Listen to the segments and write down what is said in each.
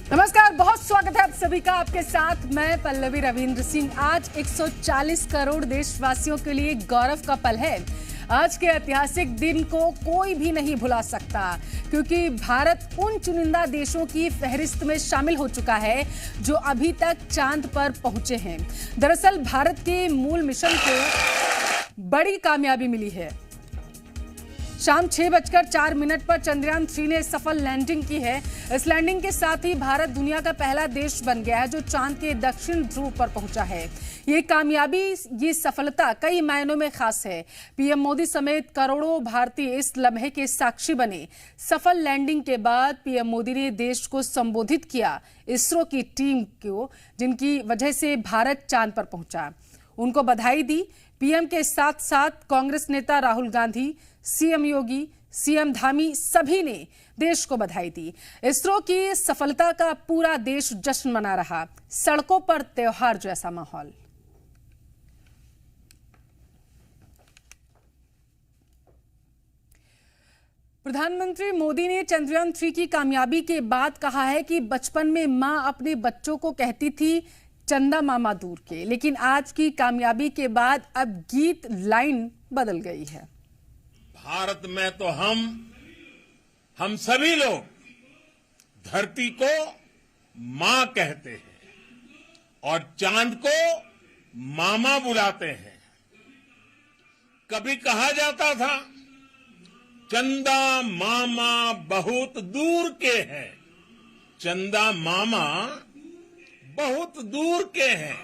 नमस्कार, बहुत स्वागत है आप सभी का। आपके साथ मैं पल्लवी रविंद्र सिंह। आज 140 करोड़ देशवासियों के लिए गौरव का पल है। आज के ऐतिहासिक दिन को कोई भी नहीं भुला सकता, क्योंकि भारत उन चुनिंदा देशों की फहरिस्त में शामिल हो चुका है जो अभी तक चांद पर पहुंचे हैं। दरअसल भारत के मूल मिशन को बड़ी कामयाबी मिली है। शाम 6:04 पर चंद्रयान 3 ने सफल लैंडिंग की है। इस लैंडिंग के साथ ही भारत दुनिया का पहला देश बन गया है जो चांद के दक्षिण ध्रुव पर पहुंचा है। ये कामयाबी, ये सफलता कई मायनों में खास है। पीएम मोदी समेत करोड़ों भारतीय इस लम्हे के साक्षी बने। सफल लैंडिंग के बाद पीएम मोदी ने देश को संबोधित किया, इसरो की टीम को, जिनकी वजह से भारत चांद पर पहुंचा। उनको बधाई दी। पीएम के साथ साथ कांग्रेस नेता राहुल गांधी, सीएम योगी, सीएम धामी, सभी ने देश को बधाई दी। इसरो की सफलता का पूरा देश जश्न मना रहा। सड़कों पर त्योहार जैसा माहौल। प्रधानमंत्री मोदी ने चंद्रयान 3 की कामयाबी के बाद कहा है कि बचपन में मां अपने बच्चों को कहती थी चंदा मामा दूर के, लेकिन आज की कामयाबी के बाद अब गीत लाइन बदल गई है। भारत में तो हम सभी लोग धरती को मां कहते हैं और चांद को मामा बुलाते हैं। कभी कहा जाता था चंदा मामा बहुत दूर के हैं, चंदा मामा बहुत दूर के हैं।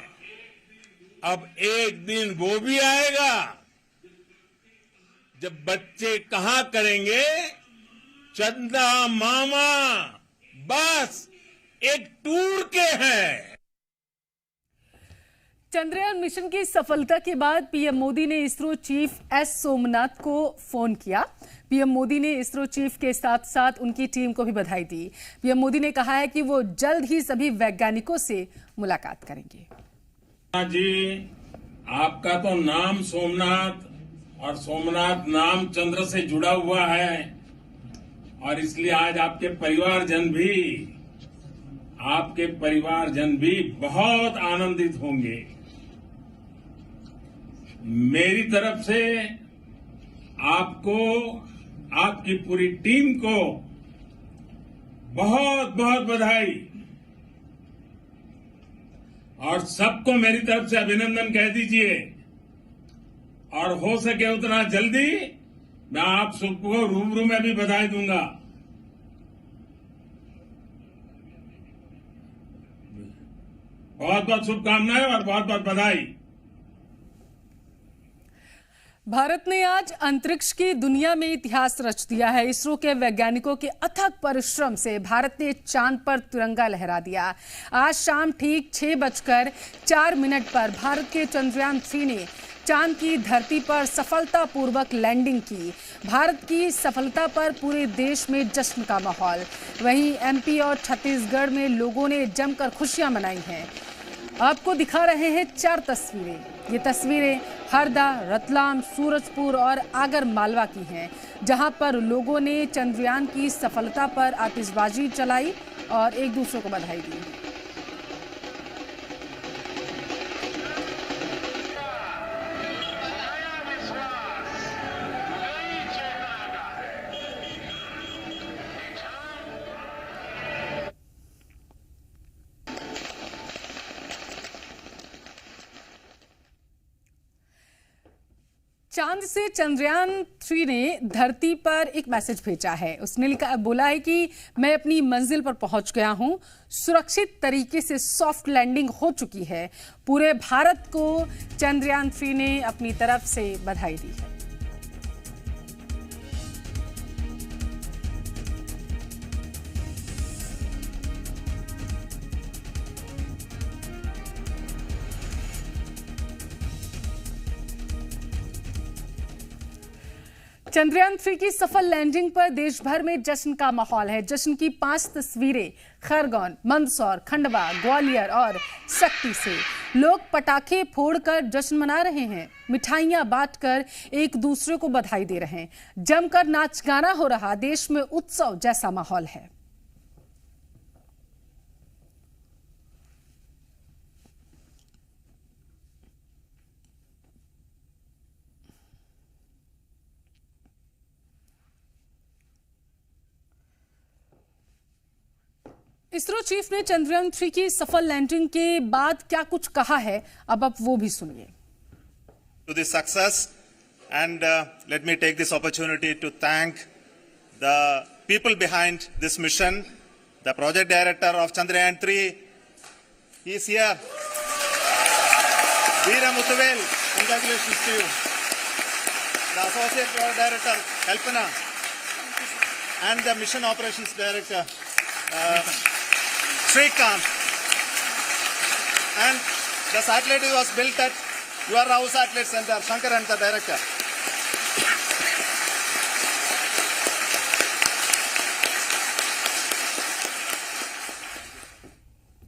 अब एक दिन वो भी आएगा जब बच्चे कहा करेंगे चंदा मामा बस एक टूर के हैं। चंद्रयान मिशन की सफलता के बाद पीएम मोदी ने इसरो चीफ एस सोमनाथ को फोन किया। पीएम मोदी ने इसरो चीफ के साथ साथ उनकी टीम को भी बधाई दी। पीएम मोदी ने कहा है कि वो जल्द ही सभी वैज्ञानिकों से मुलाकात करेंगे। जी, आपका तो नाम सोमनाथ और सोमनाथ नाम चंद्र से जुड़ा हुआ है और इसलिए आज आपके परिवारजन भी बहुत आनंदित होंगे। मेरी तरफ से आपको, आपकी पूरी टीम को बहुत बहुत बधाई और सबको मेरी तरफ से अभिनंदन कह दीजिए और हो सके उतना जल्दी मैं आप सबको रूबरू में भी बधाई दूंगा। बहुत बहुत शुभकामनाएं और बहुत बहुत बधाई। भारत ने आज अंतरिक्ष की दुनिया में इतिहास रच दिया है। इसरो के वैज्ञानिकों के अथक परिश्रम से भारत ने चांद पर तिरंगा लहरा दिया। आज शाम ठीक 6:04 पर भारत के चंद्रयान 3 ने चांद की धरती पर सफलतापूर्वक लैंडिंग की। भारत की सफलता पर पूरे देश में जश्न का माहौल। वहीं एमपी और छत्तीसगढ़ में लोगों ने जमकर खुशियां मनाई हैं। आपको दिखा रहे हैं 4 तस्वीरें। ये तस्वीरें हरदा, रतलाम, सूरजपुर और आगर मालवा की हैं, जहां पर लोगों ने चंद्रयान की सफलता पर आतिशबाजी चलाई और एक दूसरे को बधाई दी। चांद से चंद्रयान 3 ने धरती पर एक मैसेज भेजा है। उसने बोला है कि मैं अपनी मंजिल पर पहुंच गया हूं, सुरक्षित तरीके से सॉफ्ट लैंडिंग हो चुकी है। पूरे भारत को चंद्रयान 3 ने अपनी तरफ से बधाई दी है। चंद्रयान 3 की सफल लैंडिंग पर देश भर में जश्न का माहौल है। जश्न की 5 तस्वीरें खरगोन, मंदसौर, खंडवा, ग्वालियर और शक्ति से। लोग पटाखे फोड़कर जश्न मना रहे हैं, मिठाइयां बांटकर एक दूसरे को बधाई दे रहे हैं। जमकर नाच गाना हो रहा, देश में उत्सव जैसा माहौल है। इसरो चीफ ने चंद्रयान 3 की सफल लैंडिंग के बाद क्या कुछ कहा है, अब आप वो भी सुनिए। To this success, and let me take this opportunity to thank the people behind this mission. The project director of Chandrayaan 3, he is here. Veera Muthuvel, congratulations to you. The associate project director, Kalpana, and the mission operations director, Srikanth. And the satellite was built at your Rao Satellite Center, Shankar and the director.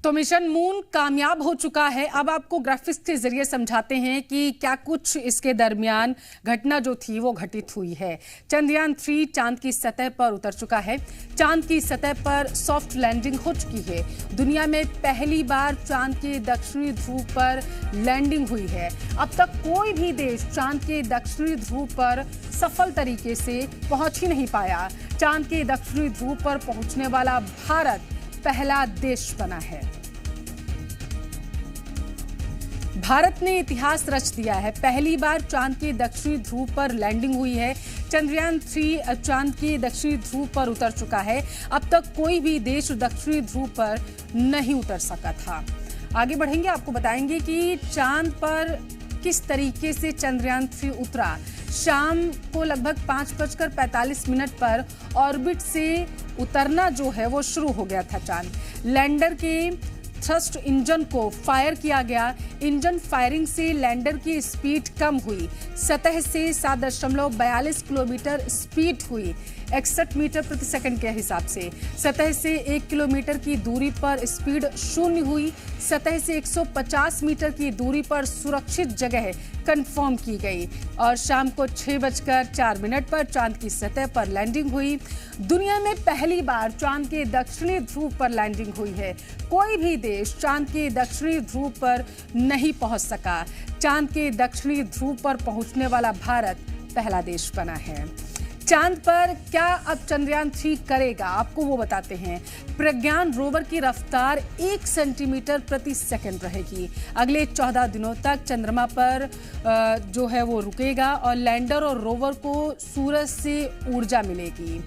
तो mission moon कामयाब हो चुका है। अब आपको graphics के जरिए समझाते हैं कि क्या कुछ इसके दरमियान घटना जो थी वो घटित हुई है। चंद्रयान 3 चांद की सतह पर उतर चुका है। चांद की सतह पर सॉफ्ट लैंडिंग हो चुकी है। दुनिया में पहली बार चांद के दक्षिणी ध्रुव पर लैंडिंग हुई है। अब तक कोई भी देश चांद के दक्षिणी ध्रुव पर सफल तरीके से पहुंच ही नहीं पाया। चांद के दक्षिणी ध्रुव पर पहुंचने वाला भारत पहला देश बना है। भारत ने इतिहास रच दिया है। पहली बार चांद के दक्षिणी ध्रुव पर लैंडिंग हुई है। चंद्रयान 3 चांद के दक्षिणी ध्रुव पर उतर चुका है। अब तक कोई भी देश दक्षिणी ध्रुव पर नहीं उतर सका था। आगे बढ़ेंगे, आपको बताएंगे कि चांद पर किस तरीके से चंद्रयान 3 उतरा। शाम को लगभग 5:45 पर ऑर्बिट से उतरना जो है वो शुरू हो गया था। चांद लैंडर के थ्रस्ट इंजन को फायर किया गया। इंजन फायरिंग से लैंडर की स्पीड कम हुई। सतह से 7.42 किलोमीटर स्पीड हुई 61 मीटर प्रति सेकंड के हिसाब से। सतह से 1 किलोमीटर की दूरी पर स्पीड 0 हुई। सतह से 150 मीटर की दूरी पर सुरक्षित जगह कंफर्म की गई और शाम को 6:04 पर चांद की सतह पर लैंडिंग हुई। दुनिया में पहली बार चांद के दक्षिणी ध्रुव पर लैंडिंग हुई है। कोई भी देश चांद के दक्षिणी ध्रुव पर नहीं पहुंच सका। चांद के दक्षिणी ध्रुव पर पहुंचने वाला भारत पहला देश बना है। चांद पर क्या अब चंद्रयान 3 करेगा, आपको वो बताते हैं। प्रज्ञान रोवर की रफ्तार 1 सेंटीमीटर प्रति सेकंड रहेगी। अगले 14 दिनों तक चंद्रमा पर जो है वो रुकेगा और लैंडर और रोवर को सूरज से ऊर्जा मिलेगी।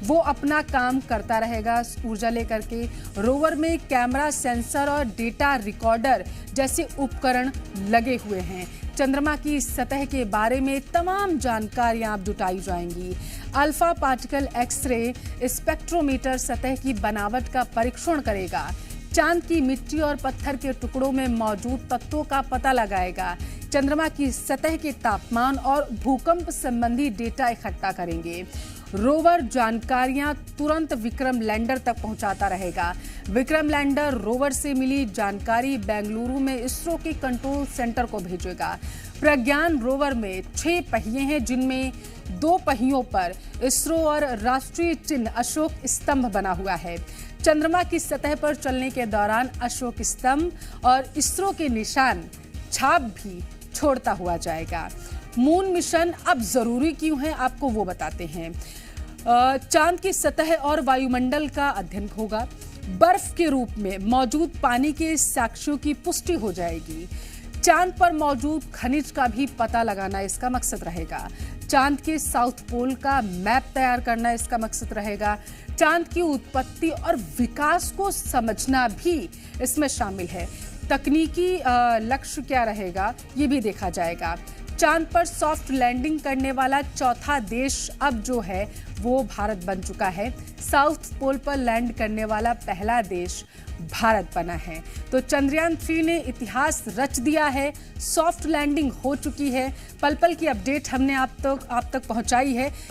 वो अपना काम करता रहेगा ऊर्जा लेकर के। रोवर में कैमरा, सेंसर और डेटा रिकॉर्डर जैसे उपकरण लगे हुए हैं। चंद्रमा की सतह के बारे में तमाम जानकारियां अब जुटाई जाएंगी। अल्फा पार्टिकल एक्सरे स्पेक्ट्रोमीटर सतह की बनावट का परीक्षण करेगा। चांद की मिट्टी और पत्थर के टुकड़ों में मौजूद तत्वों का पता लगाएगा। चंद्रमा की सतह के तापमान और भूकंप संबंधी डेटा इकट्ठा करेंगे। रोवर जानकारियां तुरंत विक्रम लैंडर तक पहुंचाता रहेगा। विक्रम लैंडर रोवर से मिली जानकारी बेंगलुरु में इसरो के कंट्रोल सेंटर को भेजेगा। प्रज्ञान रोवर में 6 पहिए हैं, जिनमें 2 पहियों पर इसरो और राष्ट्रीय चिन्ह अशोक स्तंभ बना हुआ है। चंद्रमा की सतह पर चलने के दौरान अशोक स्तंभ और इसरो के निशान छाप भी छोड़ता हुआ जाएगा। मून मिशन अब जरूरी क्यों है, आपको वो बताते हैं। चांद की सतह और वायुमंडल का अध्ययन होगा। बर्फ के रूप में मौजूद पानी के साक्ष्यों की पुष्टि हो जाएगी। चांद पर मौजूद खनिज का भी पता लगाना इसका मकसद रहेगा। चांद के साउथ पोल का मैप तैयार करना इसका मकसद रहेगा। चांद की उत्पत्ति और विकास को समझना भी इसमें शामिल है। तकनीकी लक्ष्य क्या रहेगा ये भी देखा जाएगा। चांद पर सॉफ्ट लैंडिंग करने वाला चौथा देश अब जो है वो भारत बन चुका है। साउथ पोल पर लैंड करने वाला पहला देश भारत बना है। तो चंद्रयान 3 ने इतिहास रच दिया है। सॉफ्ट लैंडिंग हो चुकी है। पल पल की अपडेट हमने आप तक पहुंचाई है।